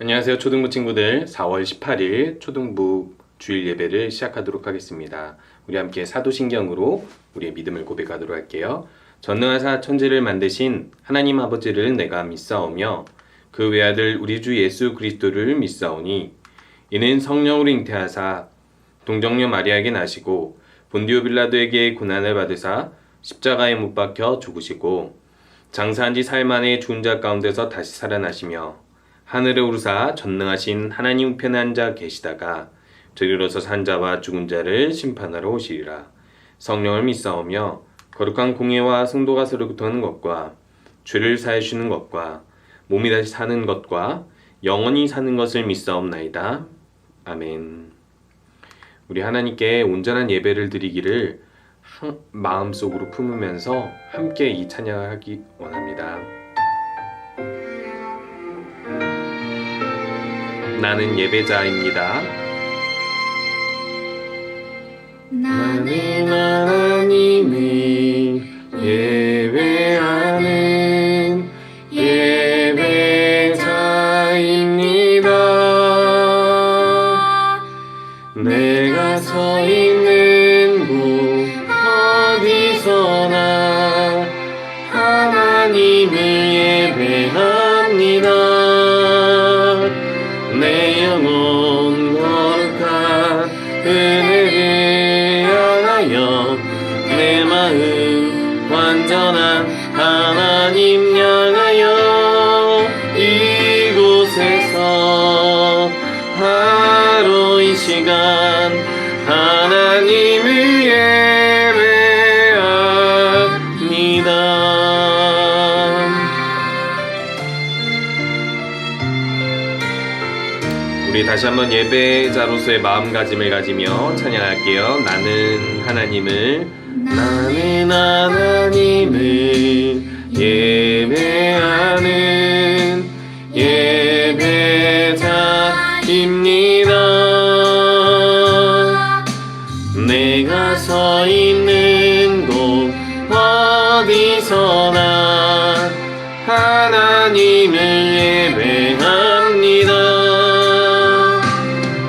안녕하세요, 초등부 친구들. 4월 18일 초등부 주일 예배를 시작하도록 하겠습니다. 우리 함께 사도신경으로 우리의 믿음을 고백하도록 할게요. 전능하사 천지를 만드신 하나님 아버지를 내가 믿사오며 그 외아들 우리 주 예수 그리스도를 믿사오니 이는 성령으로 잉태하사 동정녀 마리아에게 나시고 본디오 빌라도에게 고난을 받으사 십자가에 못 박혀 죽으시고 장사한 지 사흘 만에 죽은 자 가운데서 다시 살아나시며 하늘에 오르사 전능하신 하나님 우편에 앉아 계시다가 저리로서 산 자와 죽은 자를 심판하러 오시리라. 성령을 믿사오며 거룩한 공예와 성도가 서로교통하는 것과 죄를 사해 주시는 것과 몸이 다시 사는 것과 영원히 사는 것을 믿사옵나이다. 아멘. 우리 하나님께 온전한 예배를 드리기를 마음속으로 품으면서 함께 이 찬양을 하기 원합니다. 나는 예배자입니다. 나는 하나님을 예배하는 예배자입니다. 내가 서 있는 곳 어디서나 하나님을 예배합니다. 내 영혼 거룩한 은혜를 향하여 내 마음 완전한 하나님 향하여 이곳에서 바로 이 시간 하나님을 예배합니다. 우리 다시 한번 예배자로서의 마음가짐을 가지며 찬양할게요. 나는 하나님을 예배하는 예배자입니다. 내가 서 있는 곳 어디서나 하나님을 예배합니다.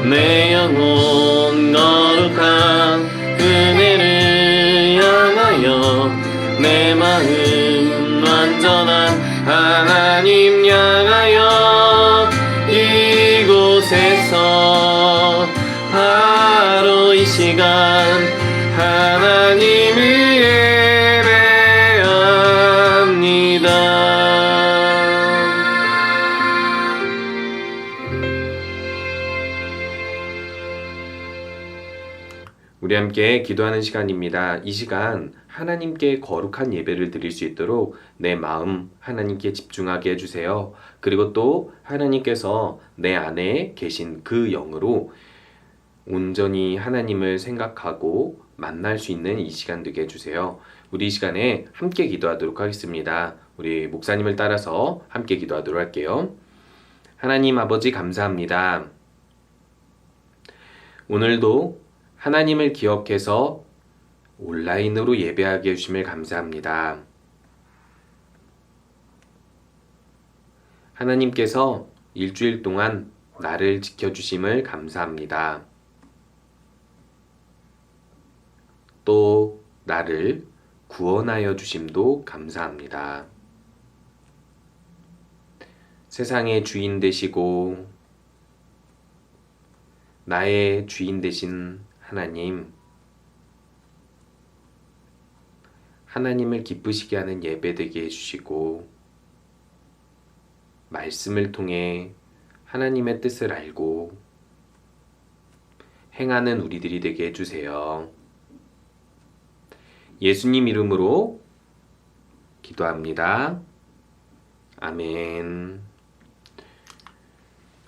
내 영혼 거룩한 은혜를 향하여 내 마음 완전한 하나님 향하여 이곳에서 바로 이 시간 하나님을 예배합니다. 우리 함께 기도하는 시간입니다. 이 시간 하나님께 거룩한 예배를 드릴 수 있도록 내 마음 하나님께 집중하게 해주세요. 그리고 또 하나님께서 내 안에 계신 그 영으로 온전히 하나님을 생각하고 만날 수 있는 이 시간 되게 해주세요. 우리 이 시간에 함께 기도하도록 하겠습니다. 우리 목사님을 따라서 함께 기도하도록 할게요. 하나님 아버지 감사합니다. 오늘도 하나님을 기억해서 온라인으로 예배하게 해주심을 감사합니다. 하나님께서 일주일 동안 나를 지켜주심을 감사합니다. 또 나를 구원하여 주심도 감사합니다. 세상의 주인 되시고 나의 주인 되신 하나님, 하나님을 기쁘시게 하는 예배 되게 해주시고 말씀을 통해 하나님의 뜻을 알고 행하는 우리들이 되게 해주세요. 예수님 이름으로 기도합니다. 아멘.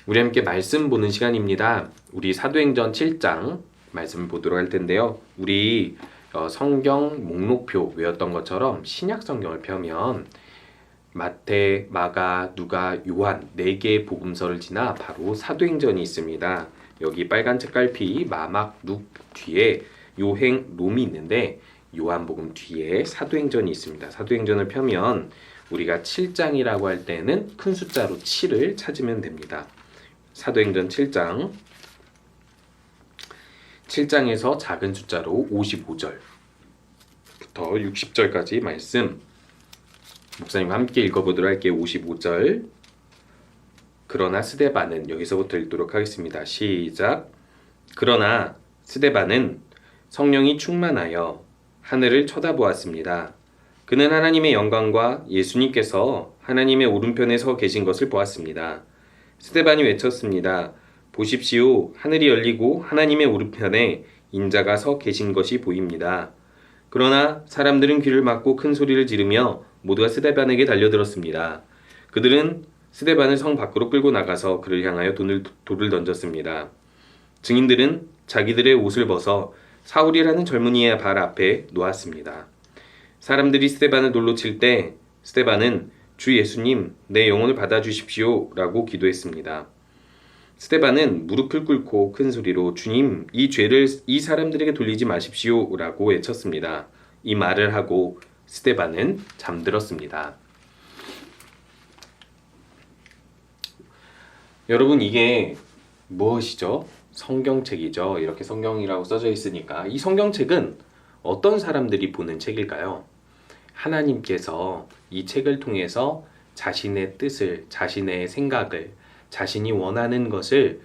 우리 함께 말씀 보는 시간입니다. 우리 사도행전 7장 말씀을 보도록 할 텐데요. 우리 성경 목록표 외웠던 것처럼 신약 성경을 펴면 마태, 마가, 누가, 요한 4개의 복음서를 지나 바로 사도행전이 있습니다. 여기 빨간 책갈피 마막, 룩 뒤에 요행, 롬이 있는데 요한복음 뒤에 사도행전이 있습니다. 사도행전을 펴면 우리가 7장이라고 할 때는 큰 숫자로 7을 찾으면 됩니다. 사도행전 7장에서 작은 숫자로 55절부터 60절까지 말씀 목사님과 함께 읽어보도록 할게요. 55절. 그러나 스데반은, 여기서부터 읽도록 하겠습니다. 시작. 그러나 스데반은 성령이 충만하여 하늘을 쳐다보았습니다. 그는 하나님의 영광과 예수님께서 하나님의 오른편에 서 계신 것을 보았습니다. 스데반이 외쳤습니다. 보십시오. 하늘이 열리고 하나님의 오른편에 인자가 서 계신 것이 보입니다. 그러나 사람들은 귀를 막고 큰 소리를 지르며 모두가 스데반에게 달려들었습니다. 그들은 스데반을 성 밖으로 끌고 나가서 그를 향하여 돌을 던졌습니다. 증인들은 자기들의 옷을 벗어 사울이라는 젊은이의 발 앞에 놓았습니다. 사람들이 스데반을 돌로 칠 때 스데반은 주 예수님, 내 영혼을 받아주십시오 라고 기도했습니다. 스데반은 무릎을 꿇고 큰 소리로 주님, 이 죄를 이 사람들에게 돌리지 마십시오 라고 외쳤습니다. 이 말을 하고 스데반은 잠들었습니다. 여러분, 이게 무엇이죠? 성경책이죠. 이렇게 성경이라고 써져 있으니까 이 성경책은 어떤 사람들이 보는 책일까요? 하나님께서 이 책을 통해서 자신의 뜻을, 자신의 생각을, 자신이 원하는 것을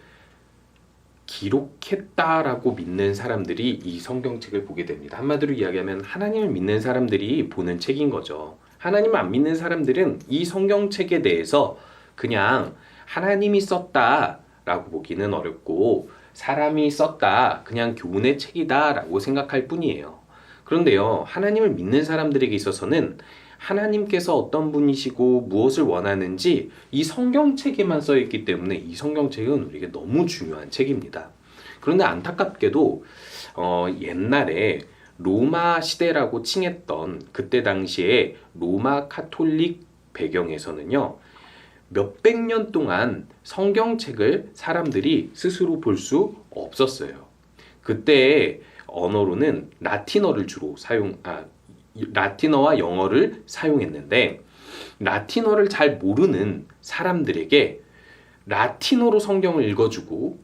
기록했다라고 믿는 사람들이 이 성경책을 보게 됩니다. 한마디로 이야기하면 하나님을 믿는 사람들이 보는 책인 거죠. 하나님 안 믿는 사람들은 이 성경책에 대해서 그냥 하나님이 썼다라고 보기는 어렵고 사람이 썼다, 그냥 교훈의 책이다라고 생각할 뿐이에요. 그런데요, 하나님을 믿는 사람들에게 있어서는 하나님께서 어떤 분이시고 무엇을 원하는지 이 성경책에만 써 있기 때문에 이 성경책은 우리에게 너무 중요한 책입니다. 그런데 안타깝게도 옛날에 로마 시대라고 칭했던 그때 당시에 로마 카톨릭 배경에서는요, 몇백 년 동안 성경책을 사람들이 스스로 볼 수 없었어요. 그때 언어로는 라틴어와 영어를 사용했는데 라틴어를 잘 모르는 사람들에게 라틴어로 성경을 읽어주고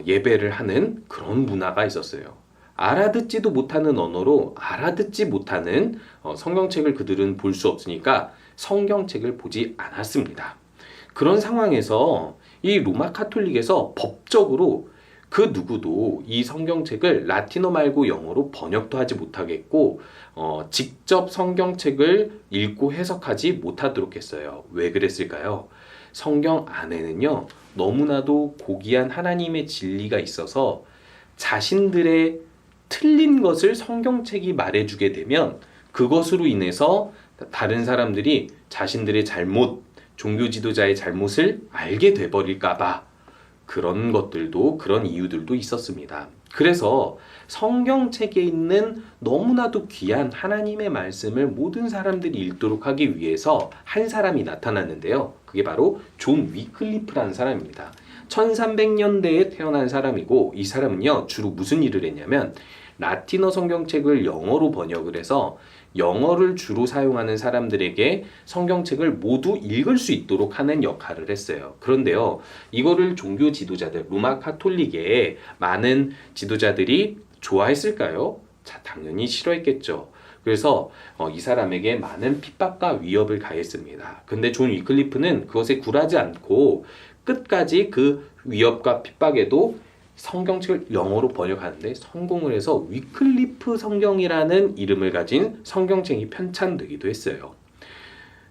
예배를 하는 그런 문화가 있었어요. 알아듣지도 못하는 언어로 알아듣지 못하는 성경책을 그들은 볼 수 없으니까 성경책을 보지 않았습니다. 그런 상황에서 이 로마 카톨릭에서 법적으로 그 누구도 이 성경책을 라틴어 말고 영어로 번역도 하지 못하겠고 직접 성경책을 읽고 해석하지 못하도록 했어요. 왜 그랬을까요? 성경 안에는요, 너무나도 고귀한 하나님의 진리가 있어서 자신들의 틀린 것을 성경책이 말해주게 되면 그것으로 인해서 다른 사람들이 자신들의 잘못, 종교 지도자의 잘못을 알게 돼버릴까봐 그런 것들도, 그런 이유들도 있었습니다. 그래서 성경책에 있는 너무나도 귀한 하나님의 말씀을 모든 사람들이 읽도록 하기 위해서 한 사람이 나타났는데요. 그게 바로 존 위클리프라는 사람입니다. 1300년대에 태어난 사람이고, 이 사람은요, 주로 무슨 일을 했냐면 라틴어 성경책을 영어로 번역을 해서 영어를 주로 사용하는 사람들에게 성경책을 모두 읽을 수 있도록 하는 역할을 했어요. 그런데요, 이거를 종교 지도자들, 로마 카톨릭의 많은 지도자들이 좋아했을까요? 자, 당연히 싫어했겠죠. 그래서 이 사람에게 많은 핍박과 위협을 가했습니다. 근데 존 위클리프는 그것에 굴하지 않고 끝까지 그 위협과 핍박에도 성경책을 영어로 번역하는데 성공을 해서 위클리프 성경이라는 이름을 가진 성경책이 편찬되기도 했어요.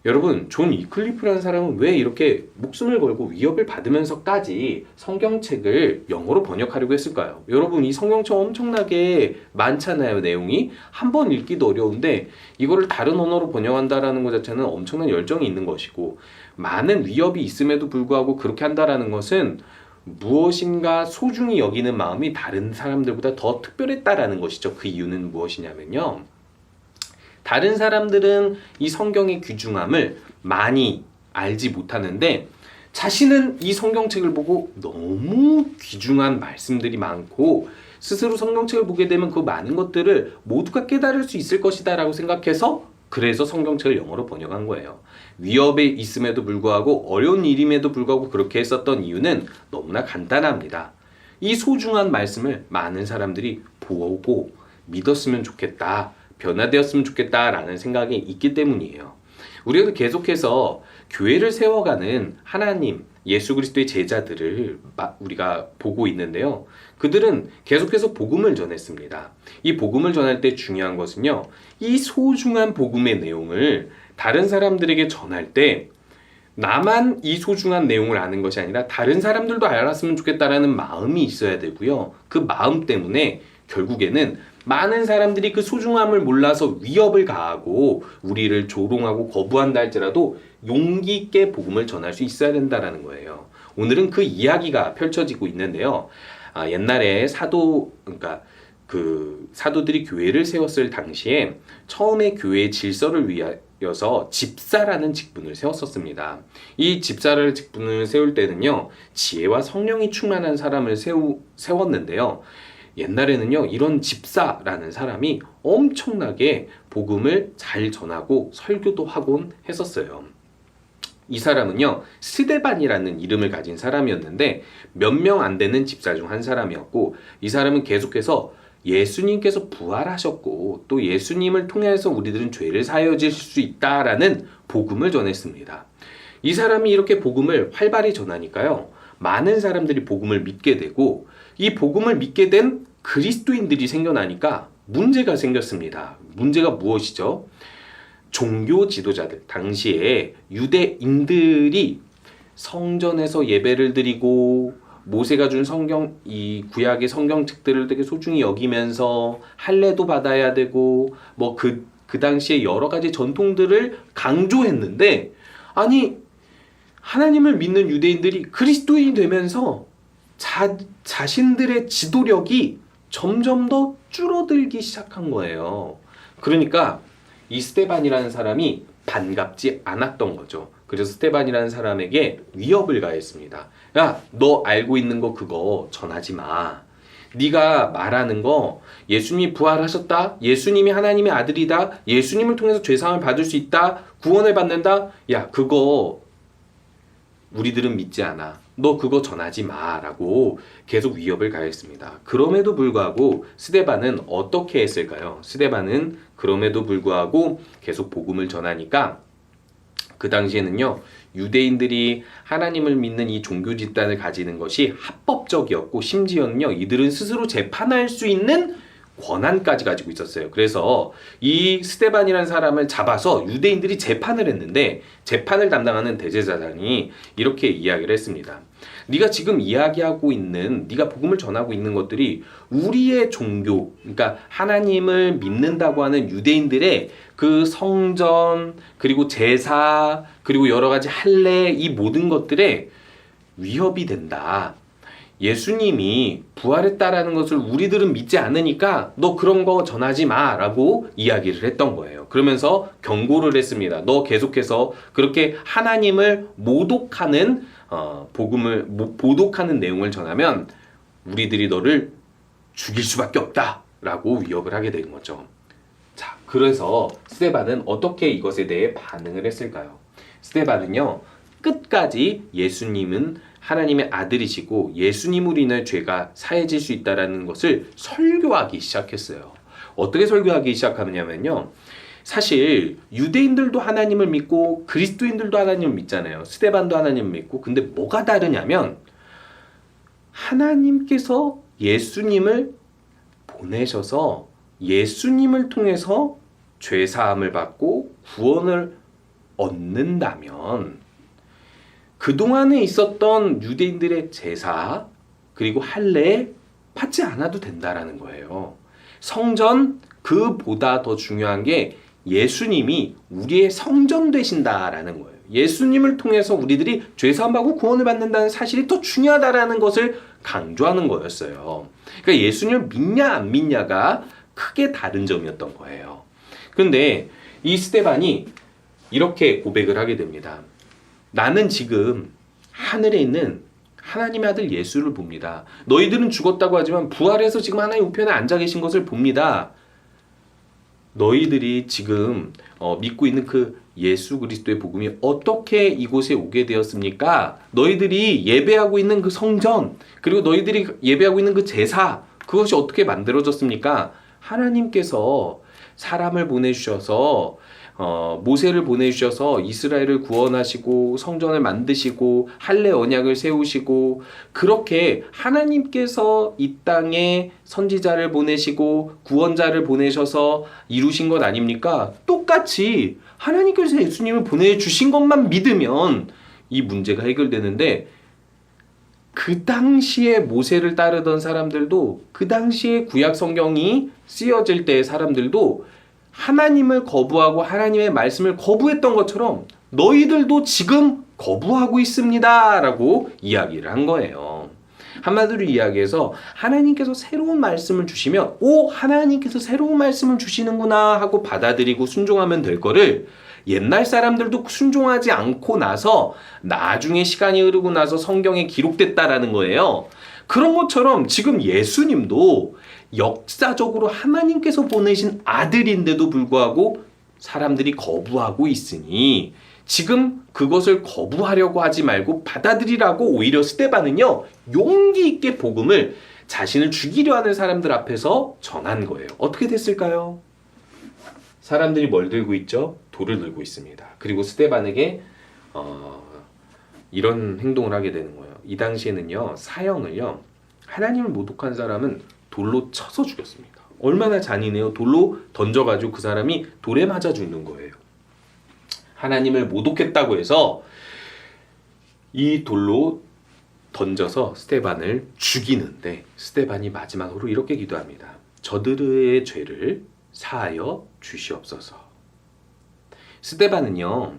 여러분, 존 위클리프라는 사람은 왜 이렇게 목숨을 걸고 위협을 받으면서까지 성경책을 영어로 번역하려고 했을까요? 여러분, 이 성경책 엄청나게 많잖아요. 내용이 한 번 읽기도 어려운데 이거를 다른 언어로 번역한다라는 것 자체는 엄청난 열정이 있는 것이고, 많은 위협이 있음에도 불구하고 그렇게 한다라는 것은 무엇인가 소중히 여기는 마음이 다른 사람들보다 더 특별했다라는 것이죠. 그 이유는 무엇이냐면요, 다른 사람들은 이 성경의 귀중함을 많이 알지 못하는데 자신은 이 성경책을 보고 너무 귀중한 말씀들이 많고 스스로 성경책을 보게 되면 그 많은 것들을 모두가 깨달을 수 있을 것이다 라고 생각해서 그래서 성경책을 영어로 번역한 거예요. 위협에 있음에도 불구하고 어려운 일임에도 불구하고 그렇게 했었던 이유는 너무나 간단합니다. 이 소중한 말씀을 많은 사람들이 보고 믿었으면 좋겠다, 변화되었으면 좋겠다라는 생각이 있기 때문이에요. 우리가 계속해서 교회를 세워가는 하나님, 예수 그리스도의 제자들을 우리가 보고 있는데요. 그들은 계속해서 복음을 전했습니다. 이 복음을 전할 때 중요한 것은요, 이 소중한 복음의 내용을 다른 사람들에게 전할 때 나만 이 소중한 내용을 아는 것이 아니라 다른 사람들도 알았으면 좋겠다라는 마음이 있어야 되고요. 그 마음 때문에 결국에는 많은 사람들이 그 소중함을 몰라서 위협을 가하고 우리를 조롱하고 거부한다 할지라도 용기 있게 복음을 전할 수 있어야 된다라는 거예요. 오늘은 그 이야기가 펼쳐지고 있는데요. 옛날에 그러니까 그 사도들이 교회를 세웠을 당시에 처음에 교회의 질서를 위하여서 집사라는 직분을 세웠었습니다. 이 집사를 직분을 세울 때는요, 지혜와 성령이 충만한 사람을 세웠는데요. 옛날에는요, 이런 집사라는 사람이 엄청나게 복음을 잘 전하고 설교도 하곤 했었어요. 이 사람은요, 스데반이라는 이름을 가진 사람이었는데 몇 명 안 되는 집사 중 한 사람이었고, 이 사람은 계속해서 예수님께서 부활하셨고 또 예수님을 통해서 우리들은 죄를 사여질 수 있다라는 복음을 전했습니다. 이 사람이 이렇게 복음을 활발히 전하니까요, 많은 사람들이 복음을 믿게 되고, 이 복음을 믿게 된 그리스도인들이 생겨나니까 문제가 생겼습니다. 문제가 무엇이죠? 종교 지도자들, 당시에 유대인들이 성전에서 예배를 드리고 모세가 준 이 구약의 성경책들을 되게 소중히 여기면서 할례도 받아야 되고 그 당시에 여러 가지 전통들을 강조했는데, 아니 하나님을 믿는 유대인들이 그리스도인이 되면서 자신들의 지도력이 점점 더 줄어들기 시작한 거예요. 그러니까 이 스데반이라는 사람이 반갑지 않았던 거죠. 그래서 스데반이라는 사람에게 위협을 가했습니다. 야, 너 알고 있는 거 그거 전하지 마. 네가 말하는 거 예수님이 부활하셨다, 예수님이 하나님의 아들이다, 예수님을 통해서 죄사함을 받을 수 있다, 구원을 받는다, 야 그거 우리들은 믿지 않아. 너 그거 전하지 마라고 계속 위협을 가했습니다. 그럼에도 불구하고 스데반은 어떻게 했을까요? 스데반은 그럼에도 불구하고 계속 복음을 전하니까 그 당시에는요, 유대인들이 하나님을 믿는 이 종교 집단을 가지는 것이 합법적이었고, 심지어는요, 이들은 스스로 재판할 수 있는 권한까지 가지고 있었어요. 그래서 이 스데반이라는 사람을 잡아서 유대인들이 재판을 했는데, 재판을 담당하는 대제사장이 이렇게 이야기를 했습니다. 네가 지금 이야기하고 있는, 네가 복음을 전하고 있는 것들이 우리의 종교, 그러니까 하나님을 믿는다고 하는 유대인들의 그 성전, 그리고 제사, 그리고 여러 가지 할례, 이 모든 것들에 위협이 된다. 예수님이 부활했다라는 것을 우리들은 믿지 않으니까 너 그런 거 전하지 마라고 이야기를 했던 거예요. 그러면서 경고를 했습니다. 너 계속해서 그렇게 하나님을 모독하는 복음을 보독하는 내용을 전하면 우리들이 너를 죽일 수밖에 없다라고 위협을 하게 된 거죠. 자, 그래서 스데반은 어떻게 이것에 대해 반응을 했을까요? 스데반은요, 끝까지 예수님은 하나님의 아들이시고 예수님으로 인해 죄가 사해질 수 있다는 것을 설교하기 시작했어요. 어떻게 설교하기 시작하냐면요, 사실 유대인들도 하나님을 믿고 그리스도인들도 하나님을 믿잖아요. 스데반도 하나님을 믿고. 근데 뭐가 다르냐면, 하나님께서 예수님을 보내셔서 예수님을 통해서 죄사함을 받고 구원을 얻는다면 그동안에 있었던 유대인들의 제사 그리고 할례 받지 않아도 된다라는 거예요. 성전, 그보다 더 중요한 게 예수님이 우리의 성전 되신다라는 거예요. 예수님을 통해서 우리들이 죄사함 받고 구원을 받는다는 사실이 더 중요하다라는 것을 강조하는 거였어요. 그러니까 예수님을 믿냐 안 믿냐가 크게 다른 점이었던 거예요. 그런데 이 스데반이 이렇게 고백을 하게 됩니다. 나는 지금 하늘에 있는 하나님의 아들 예수를 봅니다. 너희들은 죽었다고 하지만 부활해서 지금 하나님 우편에 앉아 계신 것을 봅니다. 너희들이 지금 믿고 있는 그 예수 그리스도의 복음이 어떻게 이곳에 오게 되었습니까? 너희들이 예배하고 있는 그 성전, 그리고 너희들이 예배하고 있는 그 제사, 그것이 어떻게 만들어졌습니까? 하나님께서 사람을 보내주셔서 모세를 보내주셔서 이스라엘을 구원하시고 성전을 만드시고 할례 언약을 세우시고, 그렇게 하나님께서 이 땅에 선지자를 보내시고 구원자를 보내셔서 이루신 것 아닙니까? 똑같이 하나님께서 예수님을 보내주신 것만 믿으면 이 문제가 해결되는데, 그 당시에 모세를 따르던 사람들도, 그 당시에 구약 성경이 쓰여질 때의 사람들도 하나님을 거부하고 하나님의 말씀을 거부했던 것처럼 너희들도 지금 거부하고 있습니다 라고 이야기를 한 거예요. 한마디로 이야기해서 하나님께서 새로운 말씀을 주시면 하나님께서 새로운 말씀을 주시는구나 하고 받아들이고 순종하면 될 거를, 옛날 사람들도 순종하지 않고 나서 나중에 시간이 흐르고 나서 성경에 기록됐다라는 거예요. 그런 것처럼 지금 예수님도 역사적으로 하나님께서 보내신 아들인데도 불구하고 사람들이 거부하고 있으니, 지금 그것을 거부하려고 하지 말고 받아들이라고 오히려 스데반은요, 용기 있게 복음을 자신을 죽이려 하는 사람들 앞에서 전한 거예요. 어떻게 됐을까요? 사람들이 뭘 들고 있죠? 돌을 들고 있습니다. 그리고 스데반에게 이런 행동을 하게 되는 거예요. 이 당시에는요, 사형을요, 하나님을 모독한 사람은 돌로 쳐서 죽였습니다. 얼마나 잔인해요. 돌로 던져가지고 그 사람이 돌에 맞아 죽는 거예요. 하나님을 모독했다고 해서 이 돌로 던져서 스데반을 죽이는데, 스데반이 마지막으로 이렇게 기도합니다. 저들의 죄를 사하여 주시옵소서. 스데반은요,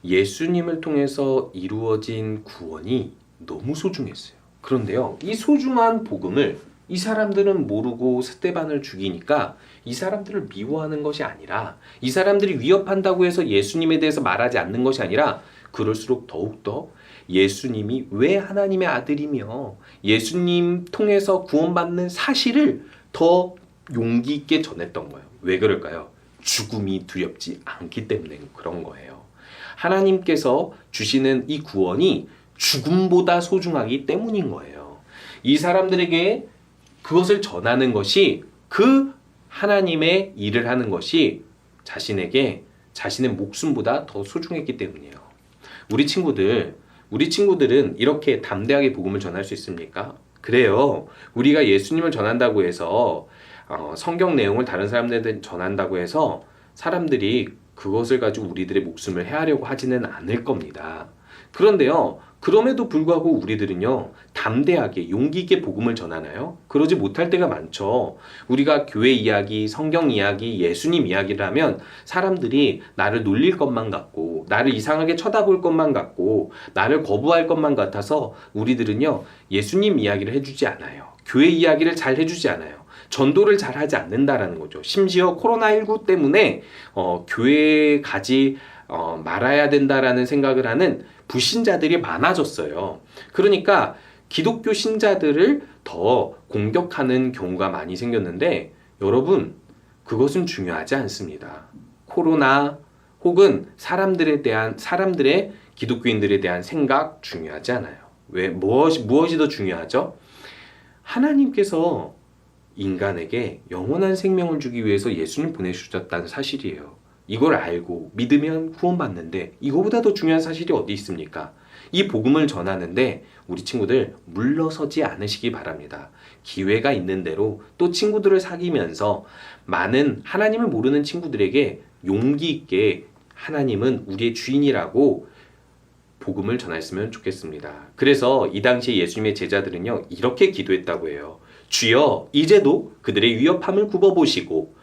예수님을 통해서 이루어진 구원이 너무 소중했어요. 그런데요, 이 소중한 복음을 이 사람들은 모르고 스데반을 죽이니까 이 사람들을 미워하는 것이 아니라, 이 사람들이 위협한다고 해서 예수님에 대해서 말하지 않는 것이 아니라, 그럴수록 더욱더 예수님이 왜 하나님의 아들이며 예수님 통해서 구원받는 사실을 더 용기 있게 전했던 거예요. 왜 그럴까요? 죽음이 두렵지 않기 때문에 그런 거예요. 하나님께서 주시는 이 구원이 죽음보다 소중하기 때문인 거예요. 이 사람들에게 그것을 전하는 것이, 그 하나님의 일을 하는 것이 자신에게 자신의 목숨보다 더 소중했기 때문이에요. 우리 친구들은 이렇게 담대하게 복음을 전할 수 있습니까? 그래요. 우리가 예수님을 전한다고 해서 성경 내용을 다른 사람들한테 전한다고 해서 사람들이 그것을 가지고 우리들의 목숨을 해하려고 하지는 않을 겁니다. 그런데요, 그럼에도 불구하고 우리들은요, 담대하게 용기 있게 복음을 전하나요? 그러지 못할 때가 많죠. 우리가 교회 이야기, 성경 이야기, 예수님 이야기를 하면 사람들이 나를 놀릴 것만 같고, 나를 이상하게 쳐다볼 것만 같고, 나를 거부할 것만 같아서 우리들은요, 예수님 이야기를 해주지 않아요. 교회 이야기를 잘 해주지 않아요. 전도를 잘 하지 않는다라는 거죠. 심지어 코로나19 때문에 교회에 가지 말아야 된다라는 생각을 하는 불신자들이 많아졌어요. 그러니까 기독교 신자들을 더 공격하는 경우가 많이 생겼는데, 여러분, 그것은 중요하지 않습니다. 코로나 혹은 사람들의 기독교인들에 대한 생각 중요하지 않아요. 왜? 무엇이 더 중요하죠? 하나님께서 인간에게 영원한 생명을 주기 위해서 예수님 보내주셨다는 사실이에요. 이걸 알고 믿으면 구원받는데 이거보다 더 중요한 사실이 어디 있습니까? 이 복음을 전하는데 우리 친구들 물러서지 않으시기 바랍니다. 기회가 있는 대로 또 친구들을 사귀면서 많은 하나님을 모르는 친구들에게 용기 있게 하나님은 우리의 주인이라고 복음을 전했으면 좋겠습니다. 그래서 이 당시 예수님의 제자들은요, 이렇게 기도했다고 해요. 주여, 이제도 그들의 위협함을 굽어보시고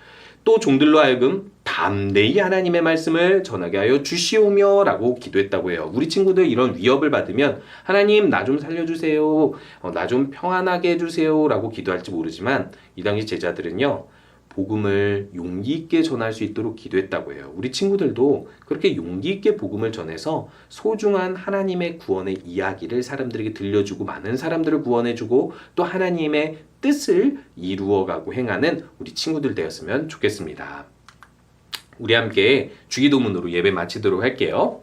또 종들로 하여금 담대히 하나님의 말씀을 전하게 하여 주시오며 라고 기도했다고 해요. 우리 친구들 이런 위협을 받으면 하나님 나 좀 살려주세요, 나 좀 평안하게 해주세요 라고 기도할지 모르지만, 이 당시 제자들은요, 복음을 용기 있게 전할 수 있도록 기도했다고 해요. 우리 친구들도 그렇게 용기 있게 복음을 전해서 소중한 하나님의 구원의 이야기를 사람들에게 들려주고 많은 사람들을 구원해주고 또 하나님의 뜻을 이루어가고 행하는 우리 친구들 되었으면 좋겠습니다. 우리 함께 주기도문으로 예배 마치도록 할게요.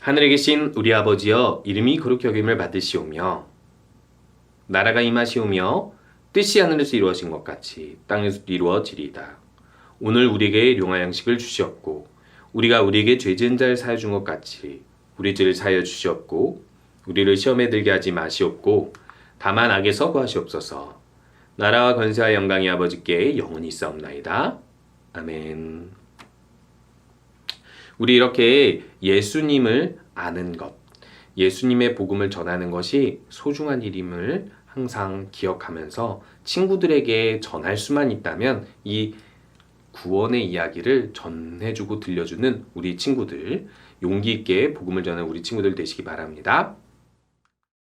하늘에 계신 우리 아버지여, 이름이 거룩히 여김을 받으시오며 나라가 임하시오며 뜻이 하늘에서 이루어진 것 같이 땅에서도 이루어지리이다. 오늘 우리에게 용화 양식을 주시옵고 우리가 우리에게 죄 지은 자를 사하여 준 것 같이 우리 죄를 사하여 주시옵고 우리를 시험에 들게 하지 마시옵고 다만 악에서 구하시옵소서. 나라와 권세와 영광이 아버지께 영원히 있사옵나이다. 아멘. 우리 이렇게 예수님을 아는 것, 예수님의 복음을 전하는 것이 소중한 일임을 항상 기억하면서 친구들에게 전할 수만 있다면 이 구원의 이야기를 전해주고 들려주는 우리 친구들, 용기 있게 복음을 전하는 우리 친구들 되시기 바랍니다.